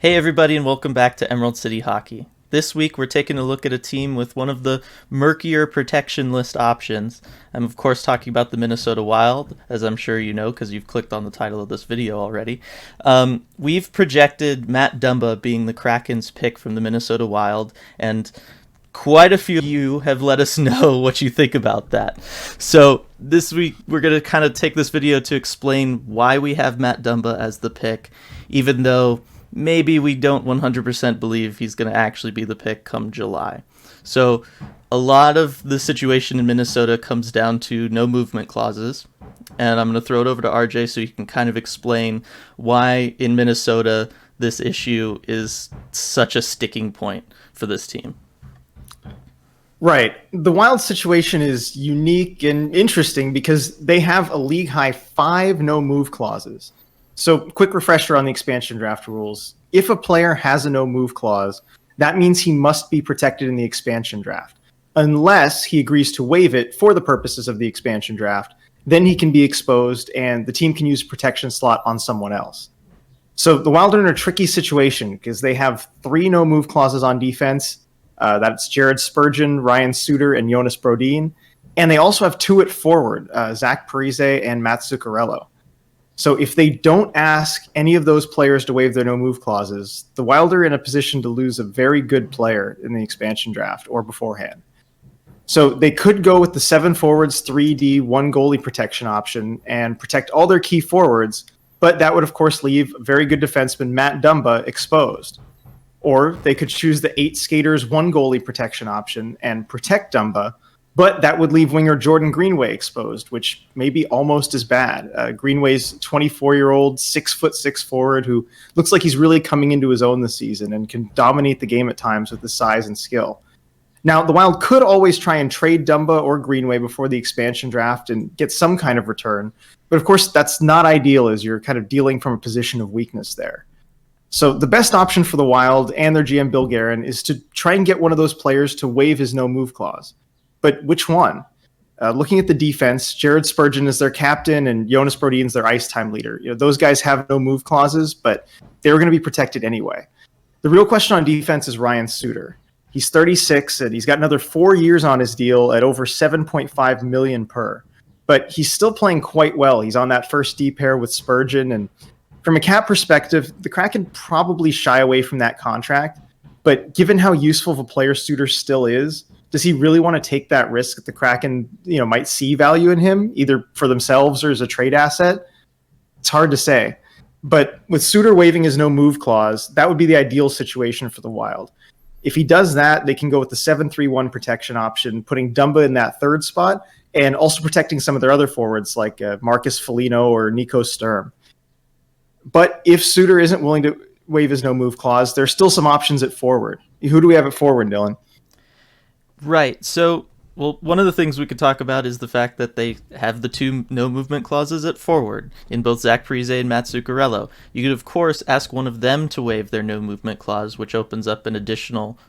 Hey everybody and welcome back to Emerald City Hockey. This week we're taking a look at a team with one of the murkier protection list options. I'm of course talking about the Minnesota Wild, as I'm sure you know because you've clicked on the title of this video already. We've projected Matt Dumba being the Kraken's pick from the Minnesota Wild, and quite a few of you have let us know what you think about that. So this week we're going to kind of take this video to explain why we have Matt Dumba as the pick, even though maybe we don't 100% believe he's going to actually be the pick come July. So a lot of the situation in Minnesota comes down to no movement clauses. And I'm going to throw it over to RJ so you can kind of explain why in Minnesota this issue is such a sticking point for this team. Right. The Wild situation is unique and interesting because they have a league-high 5 no-move clauses. So, quick refresher on the expansion draft rules. If a player has a no-move clause, that means he must be protected in the expansion draft. Unless he agrees to waive it for the purposes of the expansion draft, then he can be exposed and the team can use a protection slot on someone else. So, the Wild are in a tricky situation because they have 3 no-move clauses on defense. That's Jared Spurgeon, Ryan Suter, and Jonas Brodin. And they also have 2 at forward, Zach Parise and Matt Zuccarello. So if they don't ask any of those players to waive their no-move clauses, the Wild are in a position to lose a very good player in the expansion draft or beforehand. So they could go with the 7 forwards, 3D, 1 goalie protection option and protect all their key forwards, but that would, of course, leave very good defenseman Matt Dumba exposed. Or they could choose the 8 skaters, 1 goalie protection option and protect Dumba, but that would leave winger Jordan Greenway exposed, which may be almost as bad. Greenway's 24-year-old, 6'6" forward who looks like he's really coming into his own this season and can dominate the game at times with his size and skill. Now, the Wild could always try and trade Dumba or Greenway before the expansion draft and get some kind of return. But of course, that's not ideal as you're kind of dealing from a position of weakness there. So the best option for the Wild and their GM Bill Guerin is to try and get one of those players to waive his no-move clause. But which one? Looking at the defense, Jared Spurgeon is their captain and Jonas Brodin's their ice time leader. Those guys have no move clauses, but they were going to be protected anyway. The real question on defense is Ryan Suter. He's 36 and he's got another 4 years on his deal at over $7.5 million per. But he's still playing quite well. He's on that first D pair with Spurgeon, and from a cap perspective, the Kraken probably shy away from that contract. But given how useful of a player Suter still is, does he really want to take that risk that the Kraken, might see value in him, either for themselves or as a trade asset? It's hard to say. But with Suter waiving his no-move clause, that would be the ideal situation for the Wild. If he does that, they can go with the 7-3-1 protection option, putting Dumba in that third spot, and also protecting some of their other forwards like Marcus Foligno or Nico Sturm. But if Suter isn't willing to waive his no-move clause, there's still some options at forward. Who do we have at forward, Dylan? Right. So, one of the things we could talk about is the fact that they have the 2 no movement clauses at forward in both Zach Parise and Matt Zuccarello. You could, of course, ask one of them to waive their no movement clause, which opens up an additional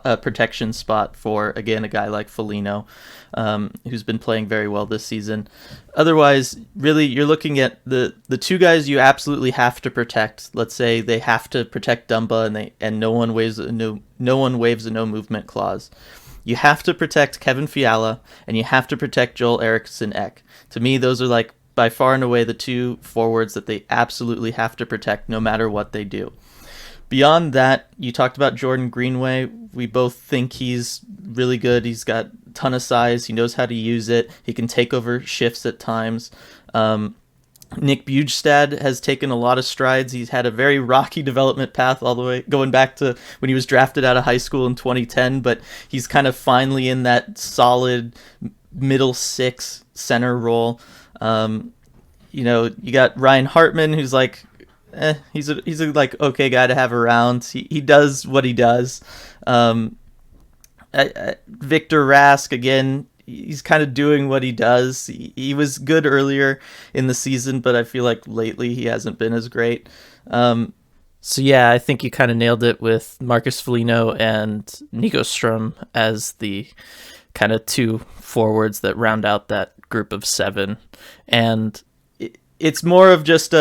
protection spot for, again, a guy like Foligno, who's been playing very well this season. Otherwise, really, you're looking at the 2 guys you absolutely have to protect. Let's say they have to protect Dumba and no one waives a no movement clause. You have to protect Kevin Fiala, and you have to protect Joel Eriksson Ek. To me, those are by far and away the 2 forwards that they absolutely have to protect no matter what they do. Beyond that, you talked about Jordan Greenway. We both think he's really good. He's got a ton of size. He knows how to use it. He can take over shifts at times. Nick Bjugstad has taken a lot of strides. He's had a very rocky development path all the way going back to when he was drafted out of high school in 2010, but he's kind of finally in that solid middle 6 center role. You got Ryan Hartman, who's he's a okay guy to have around. He does what he does. Victor Rask, again, he's kind of doing what he does. He was good earlier in the season, but I feel like lately he hasn't been as great. So yeah, I think you kind of nailed it with Marcus Foligno and Nico Sturm as the kind of 2 forwards that round out that group of 7. And it's more of just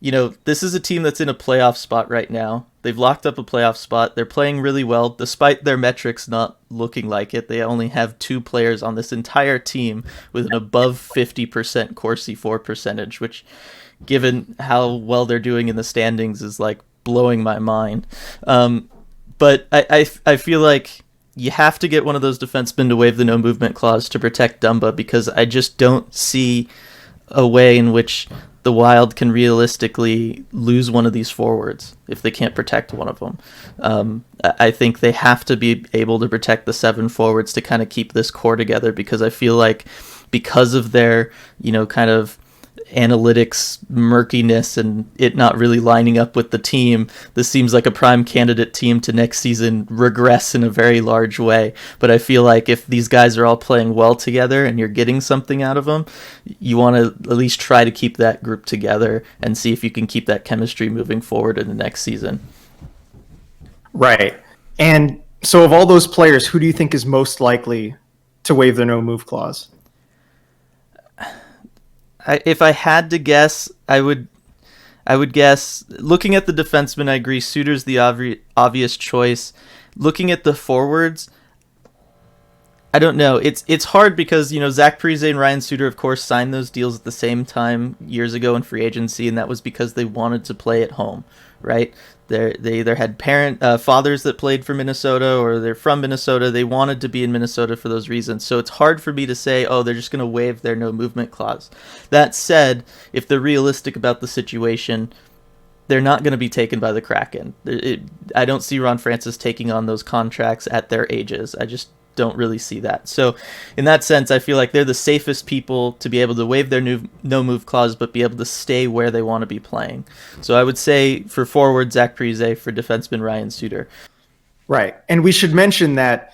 this is a team that's in a playoff spot right now. They've locked up a playoff spot. They're playing really well, despite their metrics not looking like it. They only have 2 players on this entire team with an above 50% Corsi 4 percentage, which, given how well they're doing in the standings, is like blowing my mind. But I feel like you have to get one of those defensemen to waive the no movement clause to protect Dumba, because I just don't see a way in which the Wild can realistically lose one of these forwards if they can't protect one of them. I think they have to be able to protect the 7 forwards to kind of keep this core together, because I feel like because of their, kind of analytics murkiness and it not really lining up with the team, this seems like a prime candidate team to next season regress in a very large way. But I feel like if these guys are all playing well together and you're getting something out of them, you want to at least try to keep that group together and see if you can keep that chemistry moving forward in the next season. Right. And so of all those players, who do you think is most likely to waive their no move clause? If I had to guess, I would guess, looking at the defensemen, I agree, Suter's the obvious choice. Looking at the forwards, I don't know. It's hard because, Zach Parise and Ryan Suter, of course, signed those deals at the same time years ago in free agency, and that was because they wanted to play at home, right? They either had fathers that played for Minnesota, or they're from Minnesota. They wanted to be in Minnesota for those reasons. So it's hard for me to say, oh, they're just going to waive their no movement clause. That said, if they're realistic about the situation, they're not going to be taken by the Kraken. I don't see Ron Francis taking on those contracts at their ages. I just don't really see that. So in that sense, I feel like they're the safest people to be able to waive their no move clause but be able to stay where they want to be playing. So I would say for forward, Zach Parise; for defenseman, Ryan Suter. Right. And we should mention that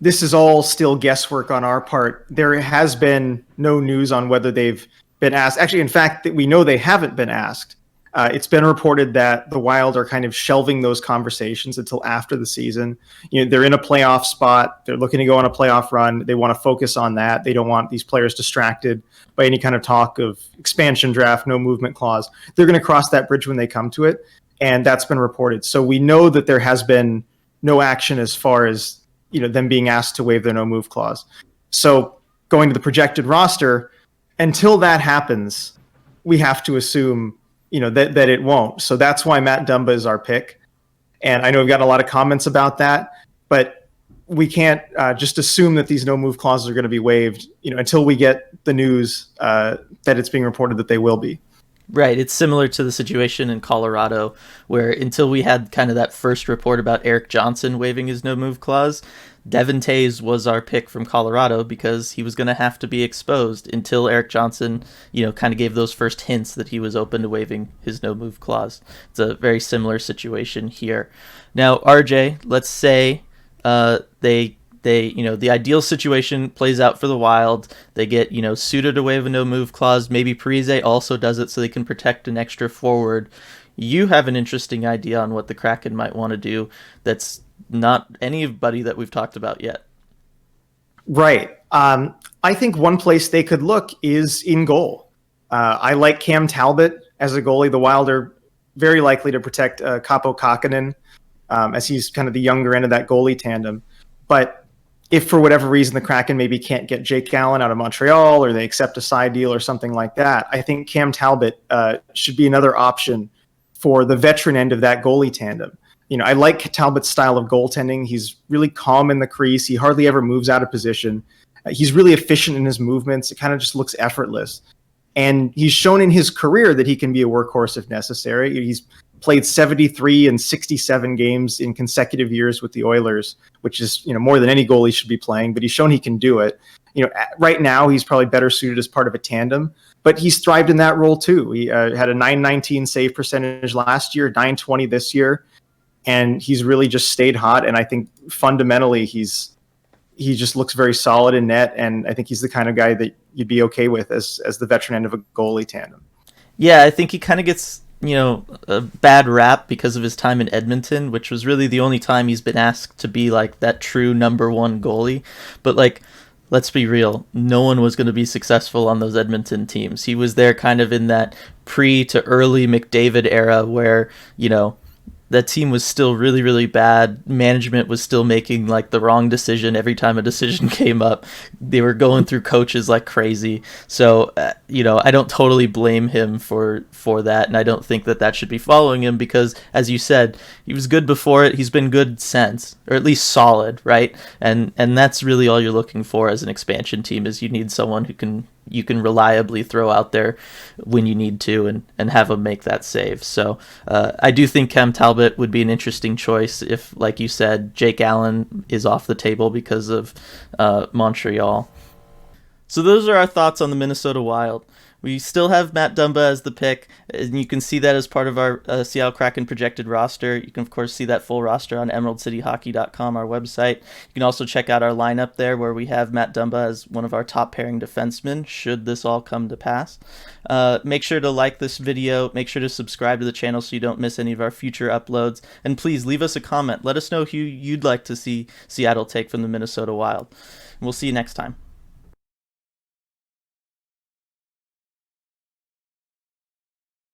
this is all still guesswork on our part. There has been no news on whether they've been asked. Actually, in fact, we know they haven't been asked. It's been reported that the Wild are kind of shelving those conversations until after the season. They're in a playoff spot. They're looking to go on a playoff run. They want to focus on that. They don't want these players distracted by any kind of talk of expansion draft, no movement clause. They're going to cross that bridge when they come to it, and that's been reported. So we know that there has been no action as far as them being asked to waive their no move clause. So going to the projected roster, until that happens, we have to assume that it won't. So that's why Matt Dumba is our pick. And I know we've got a lot of comments about that, but we can't just assume that these no move clauses are going to be waived, until we get the news that it's being reported that they will be. Right. It's similar to the situation in Colorado, where until we had kind of that first report about Eric Johnson waiving his no move clause, Devin Tays was our pick from Colorado because he was going to have to be exposed until Eric Johnson, kind of gave those first hints that he was open to waiving his no move clause. It's a very similar situation here. Now, RJ, let's say the ideal situation plays out for the Wild. They get, Suter to waive a no move clause. Maybe Parise also does it so they can protect an extra forward. You have an interesting idea on what the Kraken might want to do that's not anybody that we've talked about yet. Right. I think one place they could look is in goal. I like Cam Talbot as a goalie. The Wild are very likely to protect Kaapo Kakkonen, as he's kind of the younger end of that goalie tandem. But if for whatever reason the Kraken maybe can't get Jake Allen out of Montreal, or they accept a side deal or something like that, I think Cam Talbot should be another option for the veteran end of that goalie tandem. I like Talbot's style of goaltending. He's really calm in the crease. He hardly ever moves out of position. He's really efficient in his movements. It kind of just looks effortless. And he's shown in his career that he can be a workhorse if necessary. He's played 73 and 67 games in consecutive years with the Oilers, which is, more than any goalie should be playing, but he's shown he can do it. Right now he's probably better suited as part of a tandem, but he's thrived in that role too. He had a .919 save percentage last year, .920 this year, and he's really just stayed hot. And I think fundamentally he just looks very solid in net, and I think he's the kind of guy that you'd be okay with as the veteran end of a goalie tandem. Yeah, I think he kind of gets a bad rap because of his time in Edmonton, which was really the only time he's been asked to be like that true number one goalie. But like let's be real, no one was going to be successful on those Edmonton teams. He was there kind of in that pre to early McDavid era where, that team was still really, really bad. Management was still making like the wrong decision every time a decision came up. They were going through coaches like crazy. So, I don't totally blame him for that, and I don't think that should be following him because, as you said, he was good before it. He's been good since, or at least solid, right? And that's really all you're looking for as an expansion team is you need someone who you can reliably throw out there when you need to and have them make that save. So I do think Cam Talbot would be an interesting choice if, like you said, Jake Allen is off the table because of Montreal. So those are our thoughts on the Minnesota Wild. We still have Matt Dumba as the pick, and you can see that as part of our Seattle Kraken projected roster. You can, of course, see that full roster on emeraldcityhockey.com, our website. You can also check out our lineup there where we have Matt Dumba as one of our top pairing defensemen, should this all come to pass. Make sure to like this video. Make sure to subscribe to the channel so you don't miss any of our future uploads. And please leave us a comment. Let us know who you'd like to see Seattle take from the Minnesota Wild. We'll see you next time.